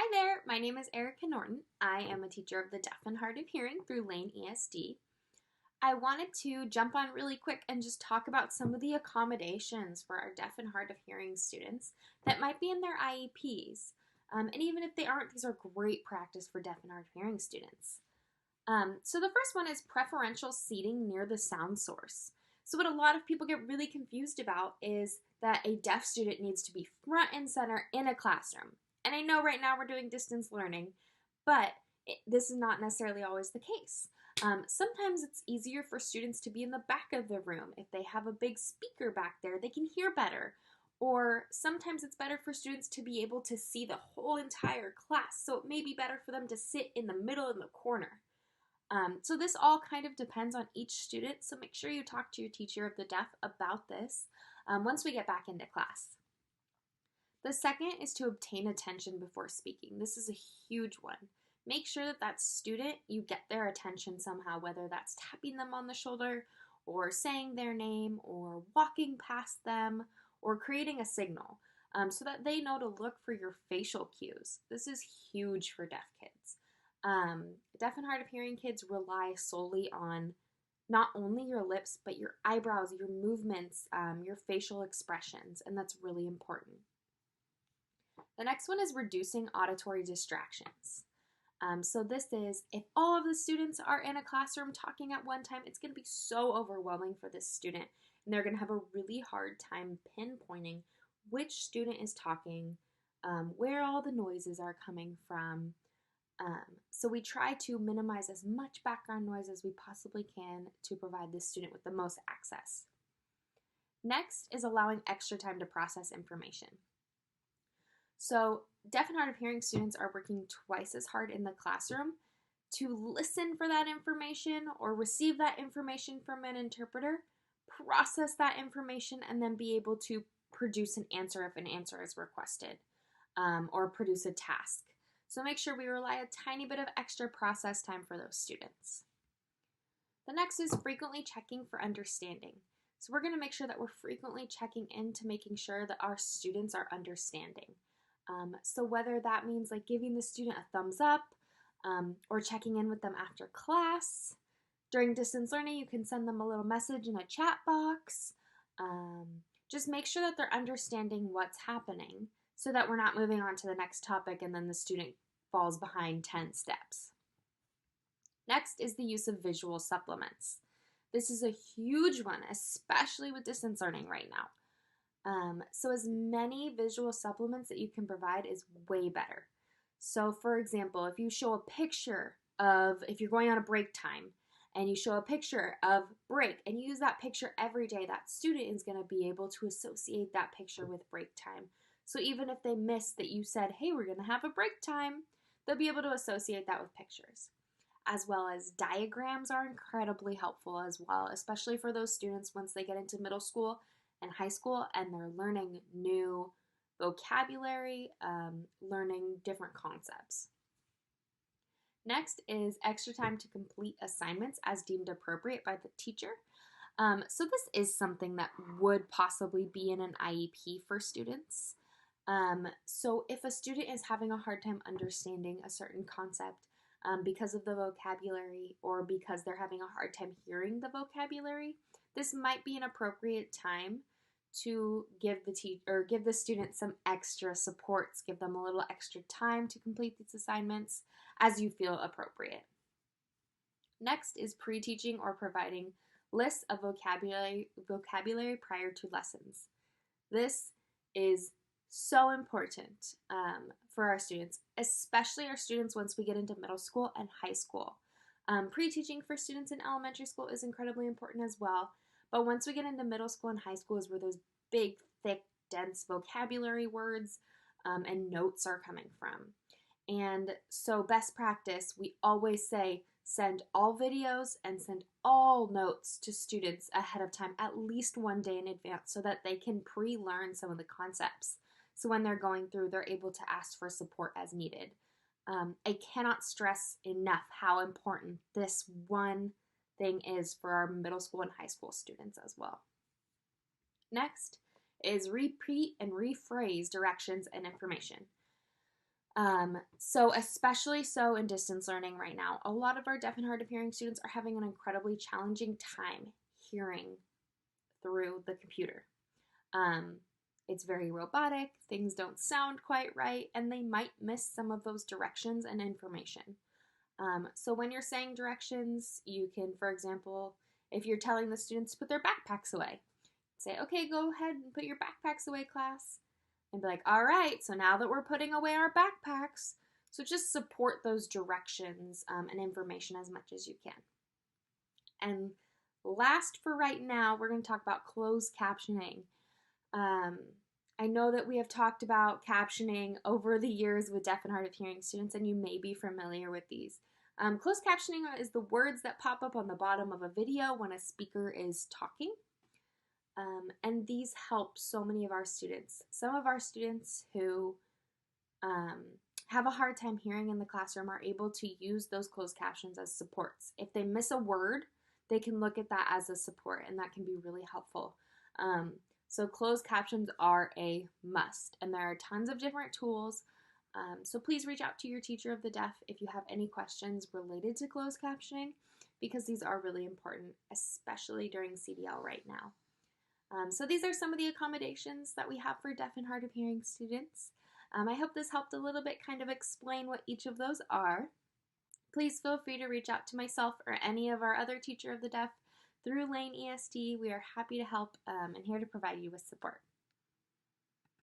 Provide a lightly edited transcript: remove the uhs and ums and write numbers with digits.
Hi there, my name is Erica Norton. I am a teacher of the deaf and hard of hearing through Lane ESD. I wanted to jump on really quick and just talk about some of the accommodations for our deaf and hard of hearing students that might be in their IEPs. And even if they aren't, these are great practice for deaf and hard of hearing students. So the first one is preferential seating near the sound source. So what a lot of people get really confused about is that a deaf student needs to be front and center in a classroom. And I know right now we're doing distance learning, but this is not necessarily always the case. Sometimes it's easier for students to be in the back of the room. If they have a big speaker back there, they can hear better. Or sometimes it's better for students to be able to see the whole entire class. So it may be better for them to sit in the middle in the corner. So this all kind of depends on each student. So make sure you talk to your teacher of the deaf about this once we get back into class. The second is to obtain attention before speaking. This is a huge one. Make sure that student, you get their attention somehow, whether that's tapping them on the shoulder or saying their name or walking past them or creating a signal so that they know to look for your facial cues. This is huge for deaf kids. Deaf and hard of hearing kids rely solely on not only your lips, but your eyebrows, your movements, your facial expressions, and that's really important. The next one is reducing auditory distractions. So this is, if all of the students are in a classroom talking at one time, it's going to be so overwhelming for this student, and they're going to have a really hard time pinpointing which student is talking, where all the noises are coming from. So we try to minimize as much background noise as we possibly can to provide this student with the most access. Next is allowing extra time to process information. So deaf and hard of hearing students are working twice as hard in the classroom to listen for that information or receive that information from an interpreter, process that information, and then be able to produce an answer if an answer is requested, or produce a task. So make sure we rely a tiny bit of extra process time for those students. The next is frequently checking for understanding. So we're going to make sure that we're frequently checking into making sure that our students are understanding. So whether that means like giving the student a thumbs up or checking in with them after class. During distance learning, you can send them a little message in a chat box. Just make sure that they're understanding what's happening so that we're not moving on to the next topic and then the student falls behind 10 steps. Next is the use of visual supplements. This is a huge one, especially with distance learning right now. So as many visual supplements that you can provide is way better. So for example, if you show a picture of, if you're going on a break time and you show a picture of break and you use that picture every day, that student is going to be able to associate that picture with break time. So even if they miss that you said, hey, we're going to have a break time, they'll be able to associate that with pictures. As well as diagrams are incredibly helpful as well, especially for those students once they get into middle school and high school and they're learning new vocabulary, learning different concepts. Next is extra time to complete assignments as deemed appropriate by the teacher. So this is something that would possibly be in an IEP for students. So if a student is having a hard time understanding a certain concept because of the vocabulary or because they're having a hard time hearing the vocabulary, this might be an appropriate time to give the student some extra supports, give them a little extra time to complete these assignments as you feel appropriate. Next is pre-teaching or providing lists of vocabulary prior to lessons. This is so important for our students, especially our students once we get into middle school and high school. Pre-teaching for students in elementary school is incredibly important as well, but once we get into middle school and high school is where those big, thick, dense vocabulary words and notes are coming from. And so best practice, we always say send all videos and send all notes to students ahead of time, at least one day in advance, so that they can pre-learn some of the concepts. So when they're going through, they're able to ask for support as needed. I cannot stress enough how important this one thing is for our middle school and high school students as well. Next is repeat and rephrase directions and information. So especially so in distance learning right now, a lot of our deaf and hard of hearing students are having an incredibly challenging time hearing through the computer. Um, it's very robotic, things don't sound quite right, and they might miss some of those directions and information. So when you're saying directions, you can, for example, if you're telling the students to put their backpacks away, say, okay, go ahead and put your backpacks away, class. And be like, all right, so now that we're putting away our backpacks, so just support those directions and information as much as you can. And last for right now, we're going to talk about closed captioning. I know that we have talked about captioning over the years with deaf and hard of hearing students, and you may be familiar with these. Closed captioning is the words that pop up on the bottom of a video when a speaker is talking. And these help so many of our students. Some of our students who have a hard time hearing in the classroom are able to use those closed captions as supports. If they miss a word, they can look at that as a support, and that can be really helpful. So closed captions are a must, and there are tons of different tools. So please reach out to your teacher of the deaf if you have any questions related to closed captioning, because these are really important, especially during CDL right now. So these are some of the accommodations that we have for deaf and hard of hearing students. I hope this helped a little bit kind of explain what each of those are. Please feel free to reach out to myself or any of our other teacher of the deaf through Lane ESD. We are happy to help and here to provide you with support.